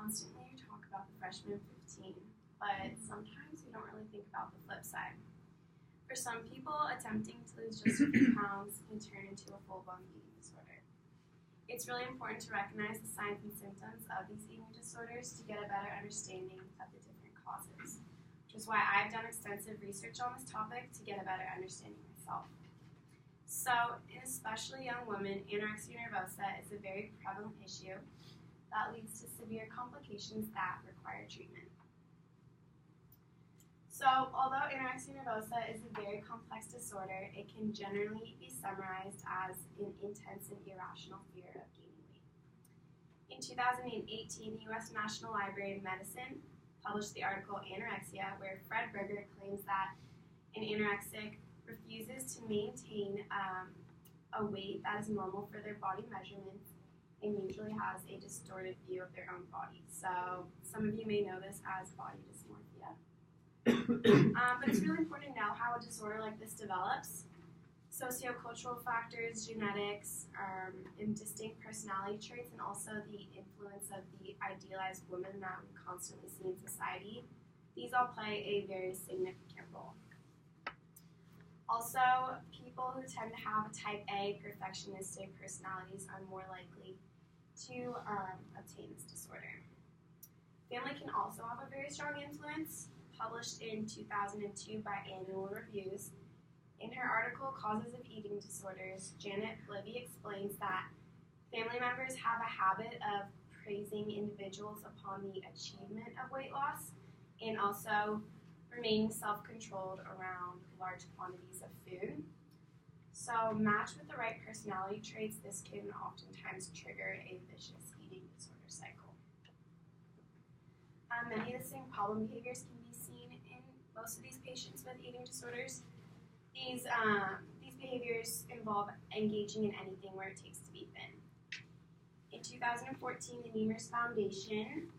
constantly talk about the freshman 15, but sometimes we don't really think about the flip side. For some people, attempting to lose just a few pounds can turn into a full-blown eating disorder. It's really important to recognize the signs and symptoms of these eating disorders to get a better understanding of the different causes, which is why I've done extensive research on this topic to get a better understanding myself. So, in especially young women, anorexia nervosa is a very prevalent issue that leads to severe complications that require treatment. So, although anorexia nervosa is a very complex disorder, it can generally be summarized as an intense and irrational fear of gaining weight. In 2018, the U.S. National Library of Medicine published the article Anorexia, where Fred Berger claims that an anorexic refuses to maintain a weight that is normal for their body measurements and usually has a distorted view of their own body. So some of you may know this as body dysmorphia. But it's really important to know how a disorder like this develops. Sociocultural factors, genetics, and distinct personality traits, and also the influence of the idealized woman that we constantly see in society, these all play a very significant role. Also, people who tend to have type A perfectionistic personalities are more likely to obtain this disorder. Family can also have a very strong influence. Published in 2002 by Annual Reviews. In her article, Causes of Eating Disorders, Janet Livy explains that family members have a habit of praising individuals upon the achievement of weight loss and also remaining self-controlled around large quantities of food. So, matched with the right personality traits, this can oftentimes trigger a vicious eating disorder cycle. Many of the same problem behaviors can be seen in most of these patients with eating disorders. These behaviors involve engaging in anything where it takes to be thin. In 2014, the Nemours Foundation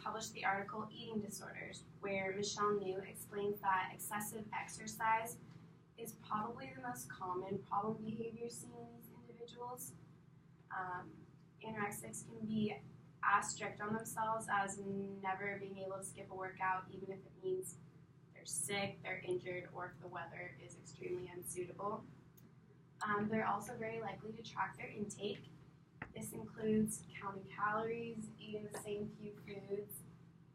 published the article Eating Disorders, where Michelle New explains that excessive exercise is probably the most common problem behavior seen in these individuals. Anorexics can be as strict on themselves as never being able to skip a workout, even if it means they're sick, they're injured, or if the weather is extremely unsuitable. They're also very likely to track their intake. This includes counting calories, eating the same few foods,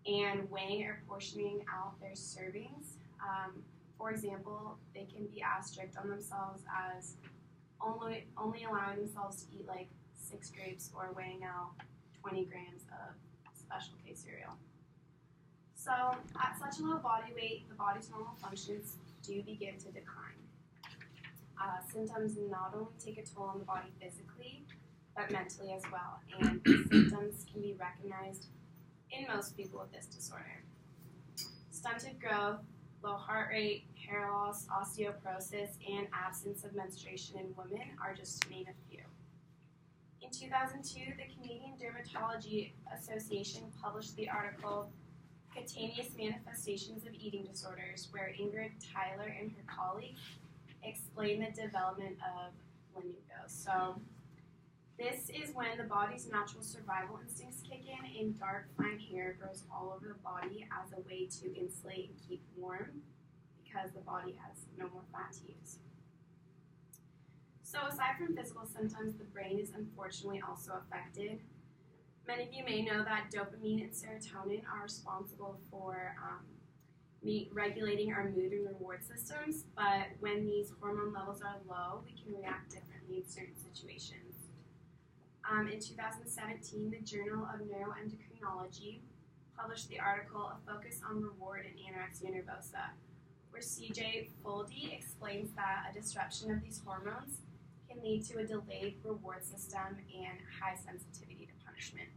and weighing or portioning out their servings. For example, they can be as strict on themselves as only allowing themselves to eat like 6 grapes or weighing out 20 grams of Special K cereal. So at such a low body weight, the body's normal functions do begin to decline. Symptoms not only take a toll on the body physically, but mentally as well, and these symptoms can be recognized in most people with this disorder. Stunted growth, low heart rate, hair loss, osteoporosis, and absence of menstruation in women are just to name a few. In 2002, the Canadian Dermatology Association published the article Cutaneous Manifestations of Eating Disorders, where Ingrid Tyler and her colleague explain the development of lanugo. So this is when the body's natural survival instincts kick in and dark, fine hair grows all over the body as a way to insulate and keep warm because the body has no more fat to use. So aside from physical symptoms, the brain is unfortunately also affected. Many of you may know that dopamine and serotonin are responsible for regulating our mood and reward systems, but when these hormone levels are low, we can react differently in certain situations. In 2017, the Journal of Neuroendocrinology published the article A Focus on Reward in Anorexia Nervosa, where C.J. Foldy explains that a disruption of these hormones can lead to a delayed reward system and high sensitivity to punishment.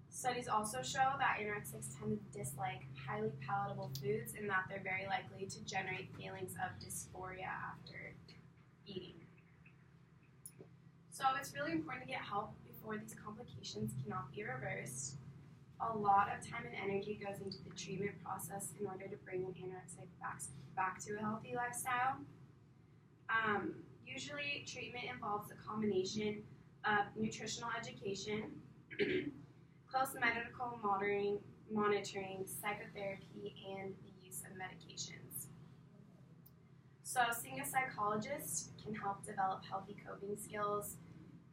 Studies also show that anorexics tend to dislike highly palatable foods and that they're very likely to generate feelings of dysphoria after eating. So it's really important to get help before these complications cannot be reversed. A lot of time and energy goes into the treatment process in order to bring an anorexic back to a healthy lifestyle. Usually, treatment involves a combination of nutritional education, post-medical monitoring, psychotherapy, and the use of medications. So seeing a psychologist can help develop healthy coping skills,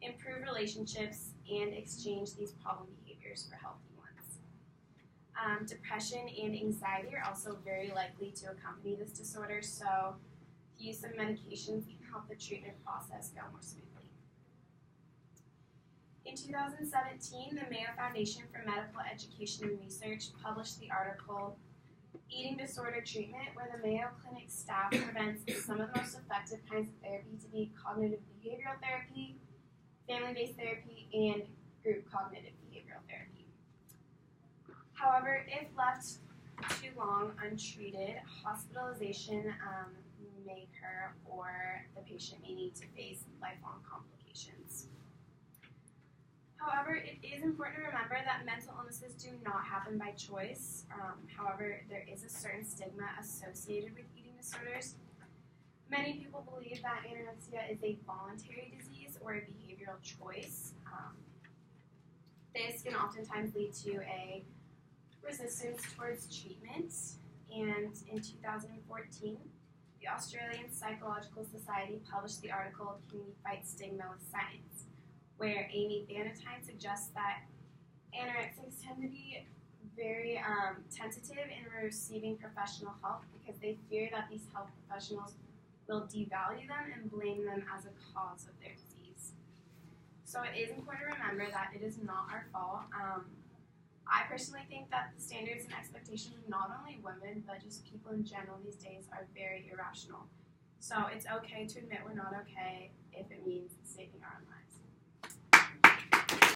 improve relationships, and exchange these problem behaviors for healthy ones. Depression and anxiety are also very likely to accompany this disorder, so the use of medications can help the treatment process go more smoothly. In 2017, the Mayo Foundation for Medical Education and Research published the article Eating Disorder Treatment, where the Mayo Clinic staff prevents some of the most effective kinds of therapy to be cognitive behavioral therapy, family-based therapy, and group cognitive behavioral therapy. However, if left too long untreated, hospitalization may occur, or the patient may need to face lifelong complications. However, it is important to remember that mental illnesses do not happen by choice. However, there is a certain stigma associated with eating disorders. Many people believe that anorexia is a voluntary disease or a behavioral choice. This can oftentimes lead to a resistance towards treatment. And in 2014, the Australian Psychological Society published the article Can We Fight Stigma with Science?, where Amy Bannatyne suggests that anorexics tend to be very tentative in receiving professional help because they fear that these health professionals will devalue them and blame them as a cause of their disease. So it is important to remember that it is not our fault. I personally think that the standards and expectations of not only women, but just people in general these days are very irrational. So it's okay to admit we're not okay if it means saving our own lives.